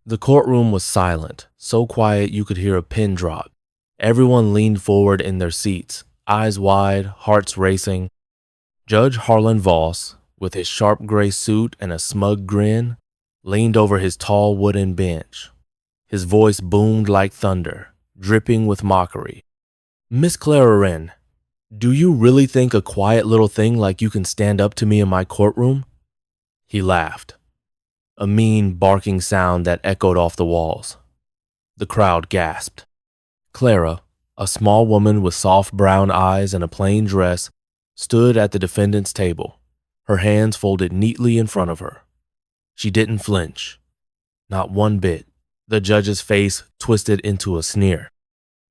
The courtroom was silent, so quiet you could hear a pin drop. Everyone leaned forward in their seats, eyes wide, hearts racing. Judge Harlan Voss, with his sharp gray suit and a smug grin, leaned over his tall wooden bench. His voice boomed like thunder, dripping with mockery. "Miss Clara Wren, do you really think a quiet little thing like you can stand up to me in my courtroom?" He laughed, a mean, barking sound that echoed off the walls. The crowd gasped. Clara, a small woman with soft brown eyes and a plain dress, stood at the defendant's table, her hands folded neatly in front of her. She didn't flinch. Not one bit. The judge's face twisted into a sneer.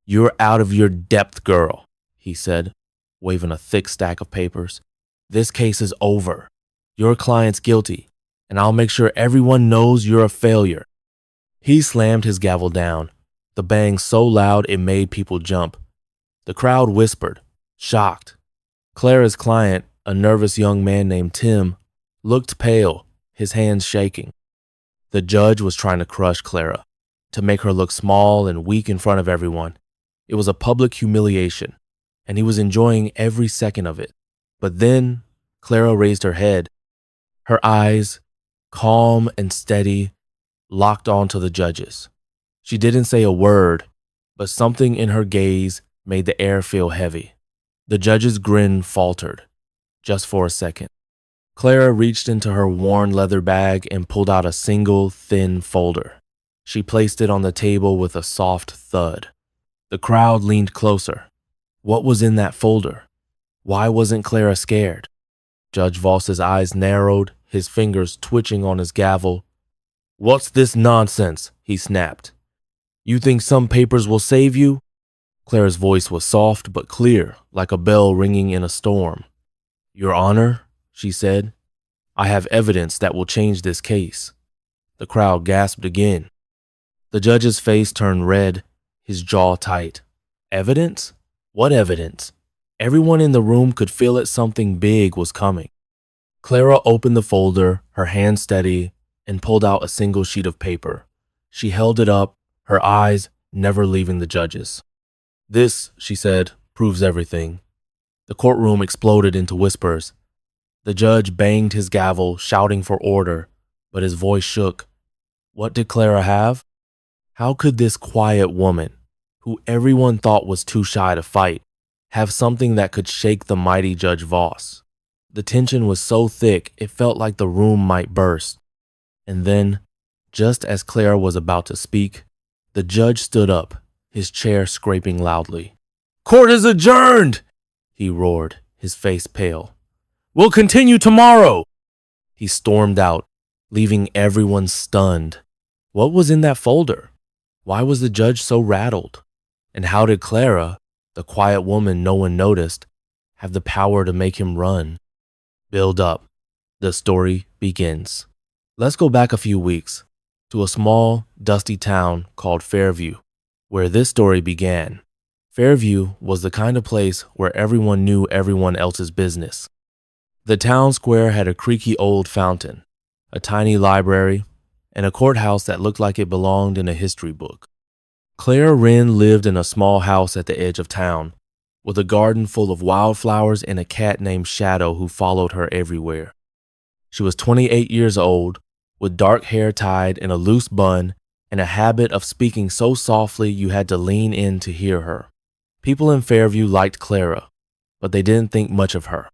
"You're out of your depth, girl," he said, waving a thick stack of papers. "This case is over. Your client's guilty, and I'll make sure everyone knows you're a failure." He slammed his gavel down, the bang so loud it made people jump. The crowd whispered, shocked. Clara's client, a nervous young man named Tim, looked pale, his hands shaking. The judge was trying to crush Clara, to make her look small and weak in front of everyone. It was a public humiliation, and he was enjoying every second of it. But then Clara raised her head. Her eyes, calm and steady, locked onto the judge's. She didn't say a word, but something in her gaze made the air feel heavy. The judge's grin faltered, just for a second. Clara reached into her worn leather bag and pulled out a single, thin folder. She placed it on the table with a soft thud. The crowd leaned closer. What was in that folder? Why wasn't Clara scared? Judge Voss's eyes narrowed, his fingers twitching on his gavel. "What's this nonsense?" he snapped. "You think some papers will save you?" Clara's voice was soft but clear, like a bell ringing in a storm. "Your Honor," she said, "I have evidence that will change this case." The crowd gasped again. The judge's face turned red, his jaw tight. Evidence? What evidence? Everyone in the room could feel that something big was coming. Clara opened the folder, her hand steady, and pulled out a single sheet of paper. She held it up, her eyes never leaving the judge's. "This," she said, "proves everything." The courtroom exploded into whispers. The judge banged his gavel, shouting for order, but his voice shook. What did Clara have? How could this quiet woman, who everyone thought was too shy to fight, have something that could shake the mighty Judge Voss? The tension was so thick it felt like the room might burst. And then, just as Clara was about to speak, the judge stood up, his chair scraping loudly. "Court is adjourned!" he roared, his face pale. "We'll continue tomorrow!" He stormed out, leaving everyone stunned. What was in that folder? Why was the judge so rattled? And how did Clara, the quiet woman no one noticed, have the power to make him run? Build up. The story begins. Let's go back a few weeks to a small, dusty town called Fairview, where this story began. Fairview was the kind of place where everyone knew everyone else's business. The town square had a creaky old fountain, a tiny library, and a courthouse that looked like it belonged in a history book. Clara Wren lived in a small house at the edge of town, with a garden full of wildflowers and a cat named Shadow who followed her everywhere. She was 28 years old, with dark hair tied in a loose bun and a habit of speaking so softly you had to lean in to hear her. People in Fairview liked Clara, but they didn't think much of her.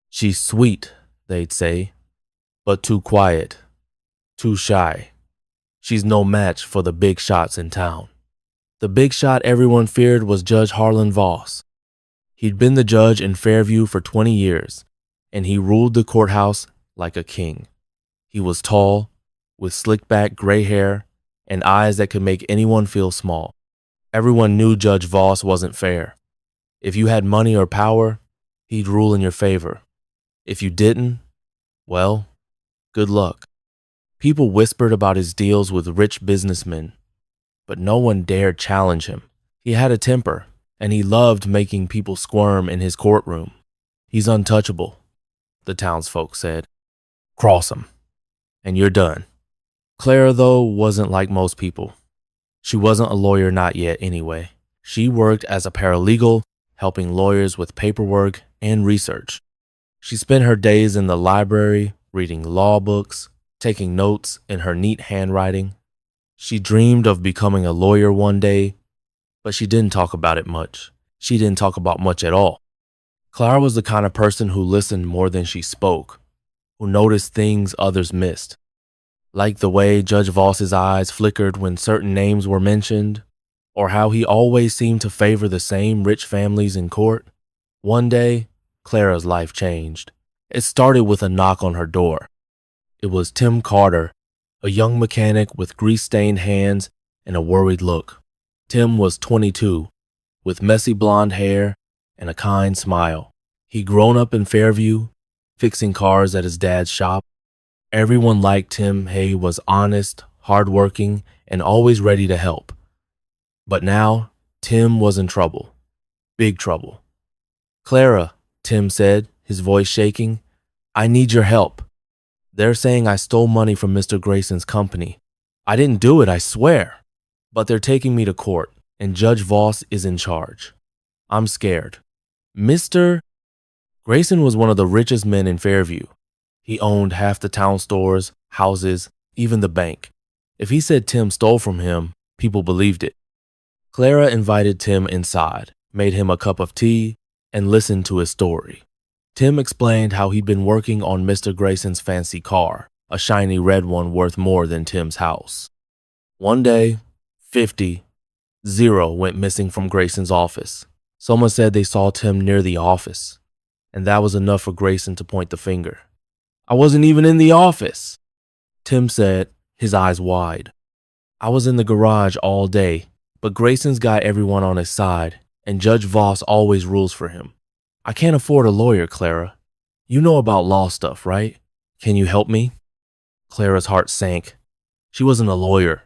"She's sweet," they'd say, "but too quiet, too shy. She's no match for the big shots in town." The big shot everyone feared was Judge Harlan Voss. He'd been the judge in Fairview for 20 years, and he ruled the courthouse like a king. He was tall, with slick-back gray hair and eyes that could make anyone feel small. Everyone knew Judge Voss wasn't fair. If you had money or power, he'd rule in your favor. If you didn't, well, good luck. People whispered about his deals with rich businessmen, but no one dared challenge him. He had a temper, and he loved making people squirm in his courtroom. "He's untouchable," the townsfolk said. "Cross him, and you're done." Clara, though, wasn't like most people. She wasn't a lawyer, not yet anyway. She worked as a paralegal, helping lawyers with paperwork and research. She spent her days in the library, reading law books, taking notes in her neat handwriting. She dreamed of becoming a lawyer one day, but she didn't talk about it much. She didn't talk about much at all. Clara was the kind of person who listened more than she spoke, who noticed things others missed. Like the way Judge Voss's eyes flickered when certain names were mentioned, or how he always seemed to favor the same rich families in court. One day, Clara's life changed. It started with a knock on her door. It was Tim Carter, a young mechanic with grease-stained hands and a worried look. Tim was 22, with messy blonde hair and a kind smile. He'd grown up in Fairview, fixing cars at his dad's shop. Everyone liked Tim. He was honest, hardworking, and always ready to help. But now, Tim was in trouble. Big trouble. "Clara," Tim said, his voice shaking, "I need your help. They're saying I stole money from Mr. Grayson's company. I didn't do it, I swear. But they're taking me to court, and Judge Voss is in charge. I'm scared." Mr. Grayson was one of the richest men in Fairview. He owned half the town stores, houses, even the bank. If he said Tim stole from him, people believed it. Clara invited Tim inside, made him a cup of tea, and listened to his story. Tim explained how he'd been working on Mr. Grayson's fancy car, a shiny red one worth more than Tim's house. One day, 0 went missing from Grayson's office. Someone said they saw Tim near the office, and that was enough for Grayson to point the finger. "I wasn't even in the office," Tim said, his eyes wide. "I was in the garage all day, but Grayson's got everyone on his side, and Judge Voss always rules for him. I can't afford a lawyer, Clara. You know about law stuff, right? Can you help me?" Clara's heart sank. She wasn't a lawyer.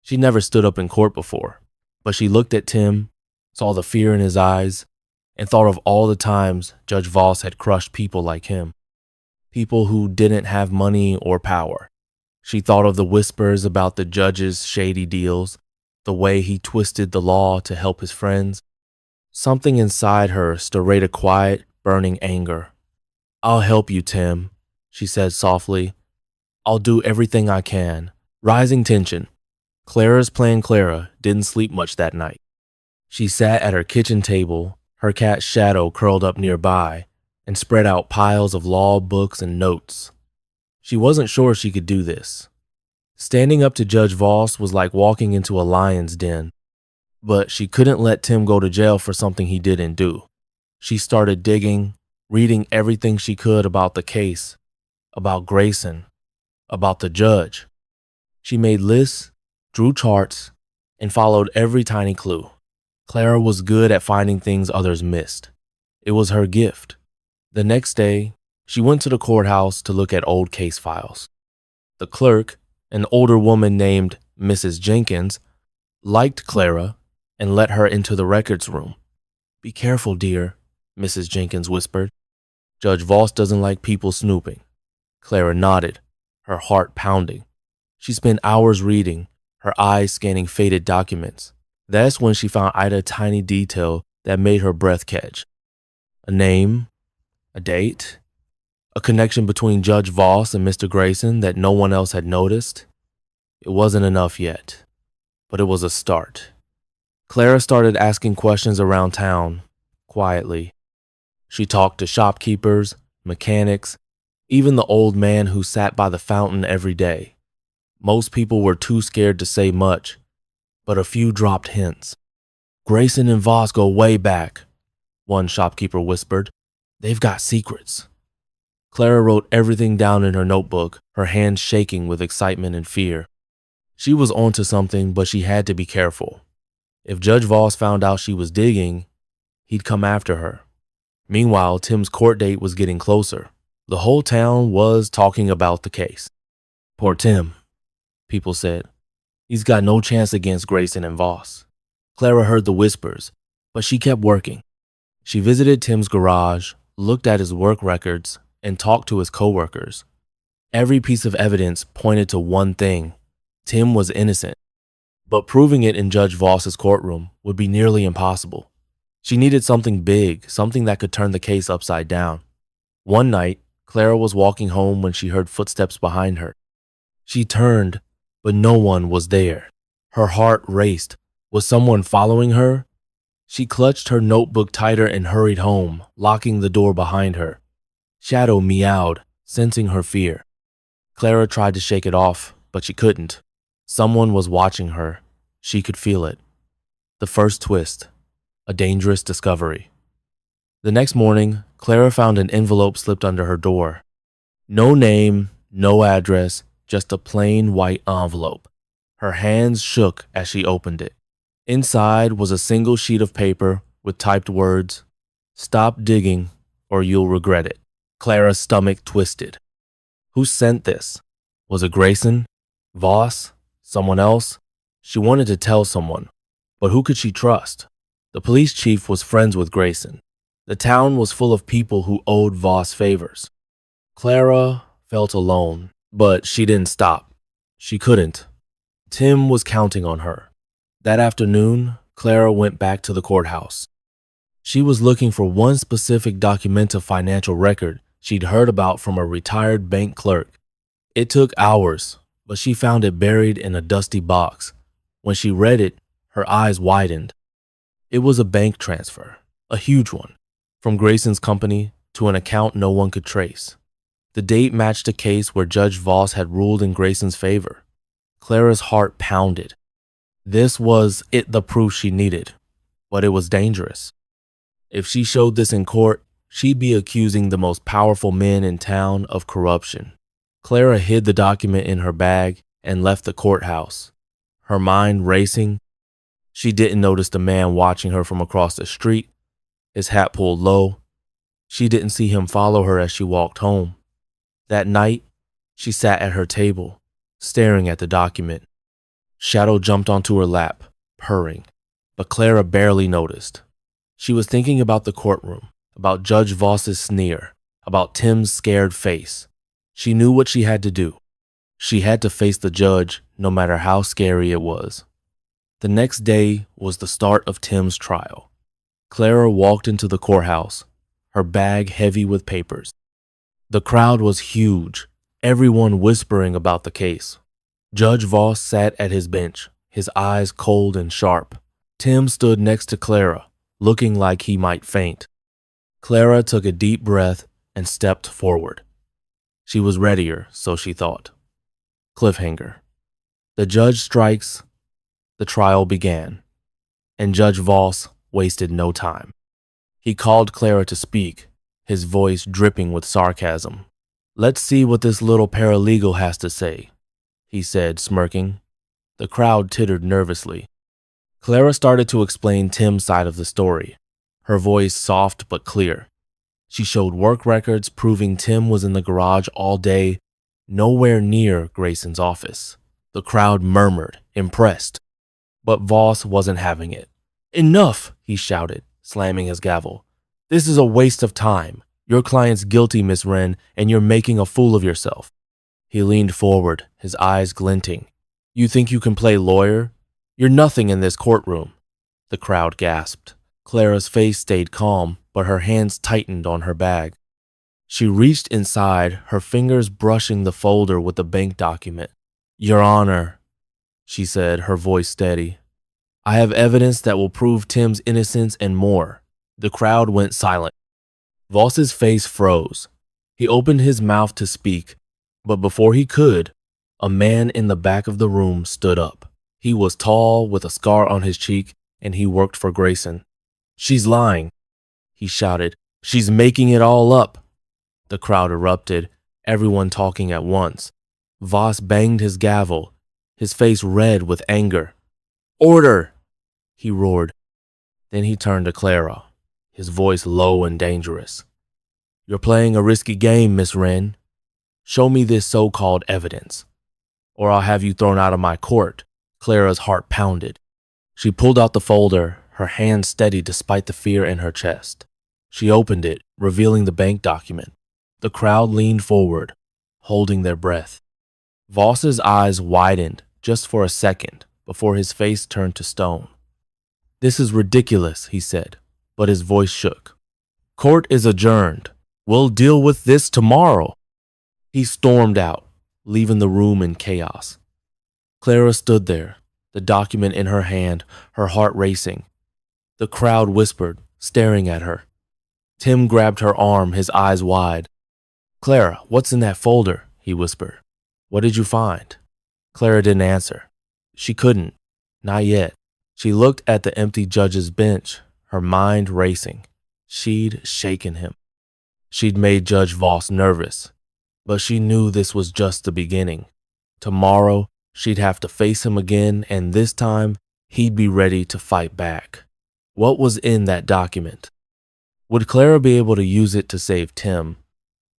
She never stood up in court before, but she looked at Tim, saw the fear in his eyes, and thought of all the times Judge Voss had crushed people like him. People who didn't have money or power. She thought of the whispers about the judge's shady deals, the way he twisted the law to help his friends. Something inside her stirred a quiet, burning anger. "I'll help you, Tim," she said softly. "I'll do everything I can." Rising tension. Clara's playing Clara didn't sleep much that night. She sat at her kitchen table, her cat's shadow curled up nearby, and spread out piles of law books and notes. She wasn't sure she could do this. Standing up to Judge Voss was like walking into a lion's den, but she couldn't let Tim go to jail for something he didn't do. She started digging, reading everything she could about the case, about Grayson, about the judge. She made lists, drew charts, and followed every tiny clue. Clara was good at finding things others missed. It was her gift. The next day, she went to the courthouse to look at old case files. The clerk, an older woman named Mrs. Jenkins, liked Clara and let her into the records room. "Be careful, dear," Mrs. Jenkins whispered. "Judge Voss doesn't like people snooping." Clara nodded, her heart pounding. She spent hours reading, her eyes scanning faded documents. That's when she found a tiny detail that made her breath catch. A name, a date, a connection between Judge Voss and Mr. Grayson that no one else had noticed. It wasn't enough yet, but it was a start. Clara started asking questions around town, quietly. She talked to shopkeepers, mechanics, even the old man who sat by the fountain every day. Most people were too scared to say much, but a few dropped hints. "Grayson and Voss go way back," one shopkeeper whispered. "They've got secrets." Clara wrote everything down in her notebook, her hands shaking with excitement and fear. She was onto something, but she had to be careful. If Judge Voss found out she was digging, he'd come after her. Meanwhile, Tim's court date was getting closer. The whole town was talking about the case. "Poor Tim," people said. "He's got no chance against Grayson and Voss." Clara heard the whispers, but she kept working. She visited Tim's garage, looked at his work records, and talked to his coworkers. Every piece of evidence pointed to one thing: Tim was innocent, but proving it in Judge Voss's courtroom would be nearly impossible. She needed something big, something that could turn the case upside down. One night, Clara was walking home when she heard footsteps behind her. She turned, but no one was there. Her heart raced. Was someone following her? She clutched her notebook tighter and hurried home, locking the door behind her. Shadow meowed, sensing her fear. Clara tried to shake it off, but she couldn't. Someone was watching her. She could feel it. The first twist. A dangerous discovery. The next morning, Clara found an envelope slipped under her door. No name, no address, just a plain white envelope. Her hands shook as she opened it. Inside was a single sheet of paper with typed words, "Stop digging or you'll regret it." Clara's stomach twisted. Who sent this? Was it Grayson? Voss? Someone else? She wanted to tell someone, but who could she trust? The police chief was friends with Grayson. The town was full of people who owed Voss favors. Clara felt alone, but she didn't stop. She couldn't. Tim was counting on her. That afternoon, Clara went back to the courthouse. She was looking for one specific document of financial record she'd heard about from a retired bank clerk. It took hours, but she found it buried in a dusty box. When she read it, her eyes widened. It was a bank transfer, a huge one, from Grayson's company to an account no one could trace. The date matched a case where Judge Voss had ruled in Grayson's favor. Clara's heart pounded. This was the proof she needed, but it was dangerous. If she showed this in court, she'd be accusing the most powerful men in town of corruption. Clara hid the document in her bag and left the courthouse, her mind racing. She didn't notice the man watching her from across the street, his hat pulled low. She didn't see him follow her as she walked home. That night, she sat at her table, staring at the document. Shadow jumped onto her lap, purring, but Clara barely noticed. She was thinking about the courtroom, about Judge Voss's sneer, about Tim's scared face. She knew what she had to do. She had to face the judge, no matter how scary it was. The next day was the start of Tim's trial. Clara walked into the courthouse, her bag heavy with papers. The crowd was huge, everyone whispering about the case. Judge Voss sat at his bench, his eyes cold and sharp. Tim stood next to Clara, looking like he might faint. Clara took a deep breath and stepped forward. She was readier, so she thought. Cliffhanger. The judge strikes. The trial began, and Judge Voss wasted no time. He called Clara to speak, his voice dripping with sarcasm. "Let's see what this little paralegal has to say," he said, smirking. The crowd tittered nervously. Clara started to explain Tim's side of the story, her voice soft but clear. She showed work records proving Tim was in the garage all day, nowhere near Grayson's office. The crowd murmured, impressed. But Voss wasn't having it. "Enough," he shouted, slamming his gavel. "This is a waste of time. Your client's guilty, Miss Wren, and you're making a fool of yourself." He leaned forward, his eyes glinting. "You think you can play lawyer? You're nothing in this courtroom." The crowd gasped. Clara's face stayed calm, but her hands tightened on her bag. She reached inside, her fingers brushing the folder with the bank document. "Your Honor," she said, her voice steady, "I have evidence that will prove Tim's innocence and more." The crowd went silent. Voss's face froze. He opened his mouth to speak, but before he could, a man in the back of the room stood up. He was tall, with a scar on his cheek, and he worked for Grayson. "She's lying," he shouted. "She's making it all up." The crowd erupted, everyone talking at once. Voss banged his gavel, his face red with anger. "Order!" he roared. Then he turned to Clara, his voice low and dangerous. "You're playing a risky game, Miss Wren. Show me this so-called evidence, or I'll have you thrown out of my court." Clara's heart pounded. She pulled out the folder, her hand steady despite the fear in her chest. She opened it, revealing the bank document. The crowd leaned forward, holding their breath. Voss's eyes widened, just for a second, before his face turned to stone. "This is ridiculous," he said, but his voice shook. "Court is adjourned. We'll deal with this tomorrow." He stormed out, leaving the room in chaos. Clara stood there, the document in her hand, her heart racing. The crowd whispered, staring at her. Tim grabbed her arm, his eyes wide. "Clara, what's in that folder?" he whispered. "What did you find?" Clara didn't answer. She couldn't. Not yet. She looked at the empty judge's bench, her mind racing. She'd shaken him. She'd made Judge Voss nervous. But she knew this was just the beginning. Tomorrow, she'd have to face him again, and this time, he'd be ready to fight back. What was in that document? Would Clara be able to use it to save Tim?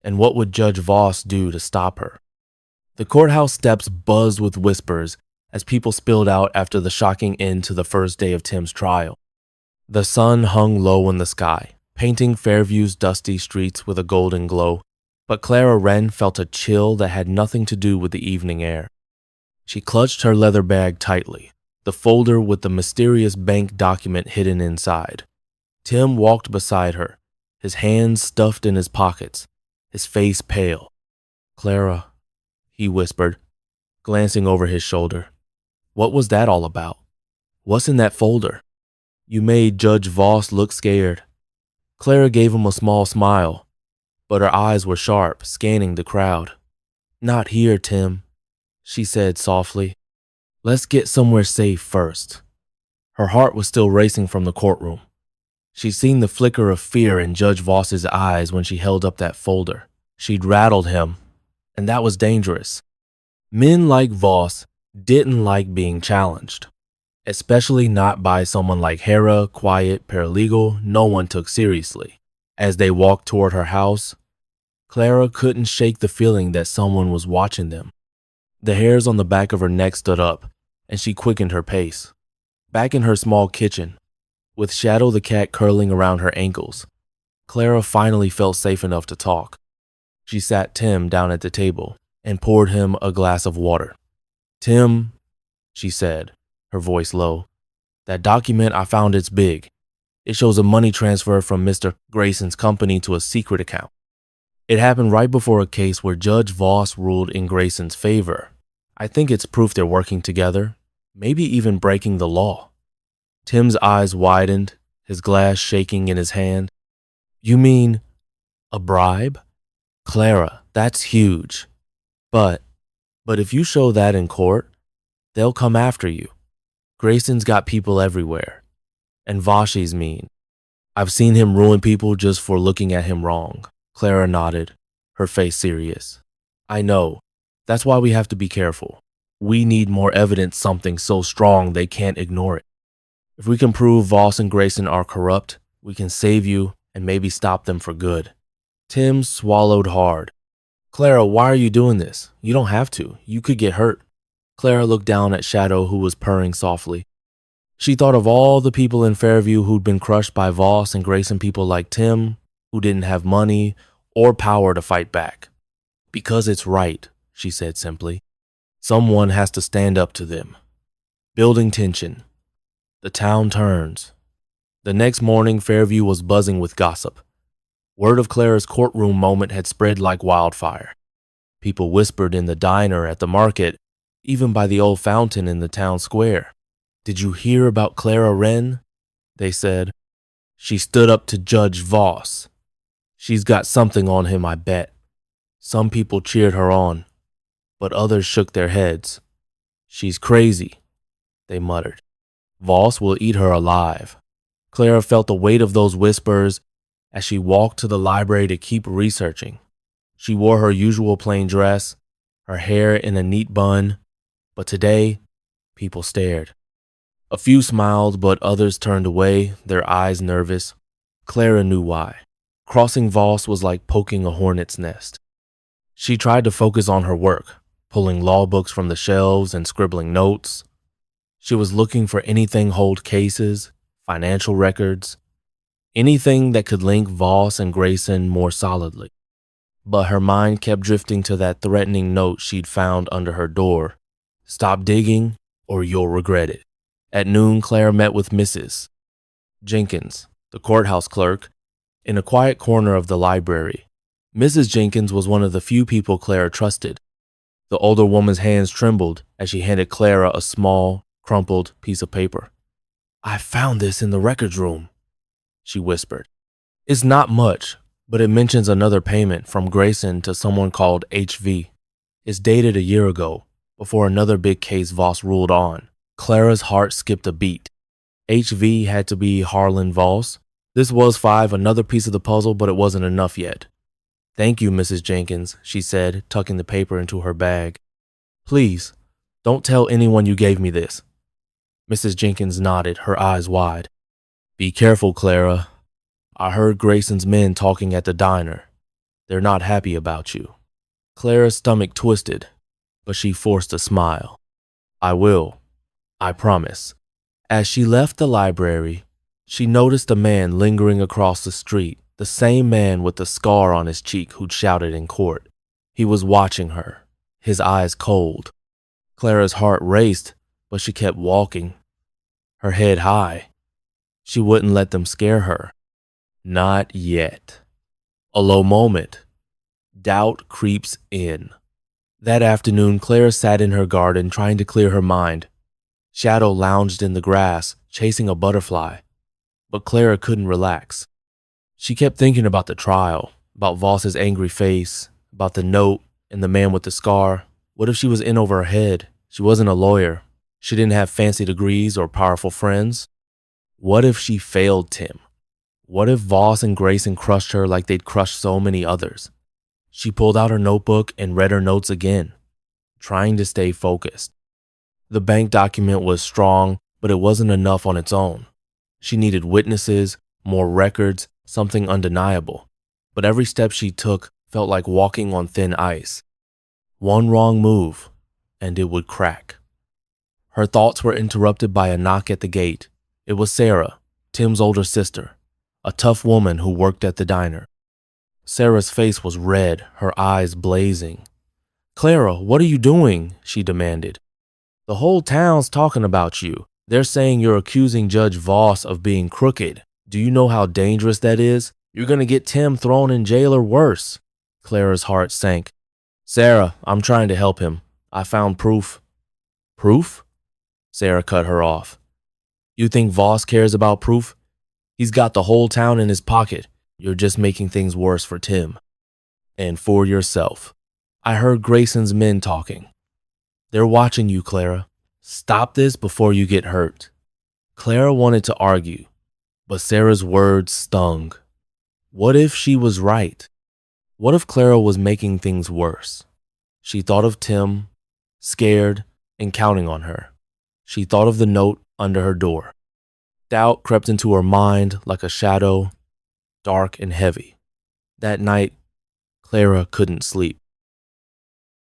And what would Judge Voss do to stop her? The courthouse steps buzzed with whispers as people spilled out after the shocking end to the first day of Tim's trial. The sun hung low in the sky, painting Fairview's dusty streets with a golden glow, but Clara Wren felt a chill that had nothing to do with the evening air. She clutched her leather bag tightly, the folder with the mysterious bank document hidden inside. Tim walked beside her, his hands stuffed in his pockets, his face pale. "Clara," he whispered, glancing over his shoulder. "What was that all about? What's in that folder?" "You made Judge Voss look scared." Clara gave him a small smile, but her eyes were sharp, scanning the crowd. "Not here, Tim," she said softly. "Let's get somewhere safe first." Her heart was still racing from the courtroom. She'd seen the flicker of fear in Judge Voss's eyes when she held up that folder. She'd rattled him, and that was dangerous. Men like Voss didn't like being challenged, especially not by someone like Hera, quiet, paralegal no one took seriously. As they walked toward her house, Clara couldn't shake the feeling that someone was watching them. The hairs on the back of her neck stood up, and she quickened her pace. Back in her small kitchen, with Shadow the cat curling around her ankles, Clara finally felt safe enough to talk. She sat Tim down at the table and poured him a glass of water. "Tim," she said, her voice low, "that document I found, it's big. It shows a money transfer from Mr. Grayson's company to a secret account. It happened right before a case where Judge Voss ruled in Grayson's favor. I think it's proof they're working together, maybe even breaking the law." Tim's eyes widened, his glass shaking in his hand. "You mean a bribe?" "Clara, that's huge. But if you show that in court, they'll come after you. Grayson's got people everywhere. And Vashi's mean. I've seen him ruin people just for looking at him wrong." Clara nodded, her face serious. "I know. That's why we have to be careful. We need more evidence, something so strong they can't ignore it. If we can prove Voss and Grayson are corrupt, we can save you and maybe stop them for good." Tim swallowed hard. "Clara, why are you doing this? You don't have to. You could get hurt." Clara looked down at Shadow, who was purring softly. She thought of all the people in Fairview who'd been crushed by Voss and Grayson, people like Tim, who didn't have money or power to fight back. "Because it's right," she said simply. "Someone has to stand up to them." Building tension. The town turns. The next morning, Fairview was buzzing with gossip. Word of Clara's courtroom moment had spread like wildfire. People whispered in the diner, at the market, even by the old fountain in the town square. "Did you hear about Clara Wren?" they said. "She stood up to Judge Voss. She's got something on him, I bet." Some people cheered her on, but others shook their heads. "She's crazy," they muttered. "Voss will eat her alive." Clara felt the weight of those whispers as she walked to the library to keep researching. She wore her usual plain dress, her hair in a neat bun, but today, people stared. A few smiled, but others turned away, their eyes nervous. Clara knew why. Crossing Voss was like poking a hornet's nest. She tried to focus on her work, pulling law books from the shelves and scribbling notes. She was looking for anything hold cases, financial records, anything that could link Voss and Grayson more solidly. But her mind kept drifting to that threatening note she'd found under her door, Stop digging, or you'll regret it. At noon, Clara met with Mrs. Jenkins, the courthouse clerk, in a quiet corner of the library. Mrs. Jenkins was one of the few people Clara trusted. The older woman's hands trembled as she handed Clara a small, crumpled piece of paper. "I found this in the records room," she whispered. "It's not much, but it mentions another payment from Grayson to someone called HV. It's dated a year ago, before another big case Voss ruled on." Clara's heart skipped a beat. HV had to be Harlan Voss. This was another piece of the puzzle, but it wasn't enough yet. "Thank you, Mrs. Jenkins," she said, tucking the paper into her bag. "Please, don't tell anyone you gave me this." Mrs. Jenkins nodded, her eyes wide. "Be careful, Clara. I heard Grayson's men talking at the diner. They're not happy about you." Clara's stomach twisted, but she forced a smile. "I will. I promise." As she left the library, she noticed a man lingering across the street, the same man with the scar on his cheek who'd shouted in court. He was watching her, his eyes cold. Clara's heart raced, but she kept walking, her head high. She wouldn't let them scare her. Not yet. A low moment. Doubt creeps in. That afternoon, Clara sat in her garden trying to clear her mind. Shadow lounged in the grass, chasing a butterfly. But Clara couldn't relax. She kept thinking about the trial, about Voss's angry face, about the note and the man with the scar. What if she was in over her head? She wasn't a lawyer. She didn't have fancy degrees or powerful friends. What if she failed Tim? What if Voss and Grayson crushed her like they'd crushed so many others? She pulled out her notebook and read her notes again, trying to stay focused. The bank document was strong, but it wasn't enough on its own. She needed witnesses, more records, something undeniable. But every step she took felt like walking on thin ice. One wrong move, and it would crack. Her thoughts were interrupted by a knock at the gate. It was Sarah, Tim's older sister, a tough woman who worked at the diner. Sarah's face was red, her eyes blazing. "Clara, what are you doing?" she demanded. "The whole town's talking about you. They're saying you're accusing Judge Voss of being crooked. Do you know how dangerous that is? You're going to get Tim thrown in jail or worse." Clara's heart sank. "Sarah, I'm trying to help him. I found proof." "Proof?" Sarah cut her off. "You think Voss cares about proof? He's got the whole town in his pocket. You're just making things worse for Tim. And for yourself. I heard Grayson's men talking. They're watching you, Clara. Stop this before you get hurt." Clara wanted to argue, but Sarah's words stung. What if she was right? What if Clara was making things worse? She thought of Tim, scared and counting on her. She thought of the note under her door. Doubt crept into her mind like a shadow, dark and heavy. That night, Clara couldn't sleep.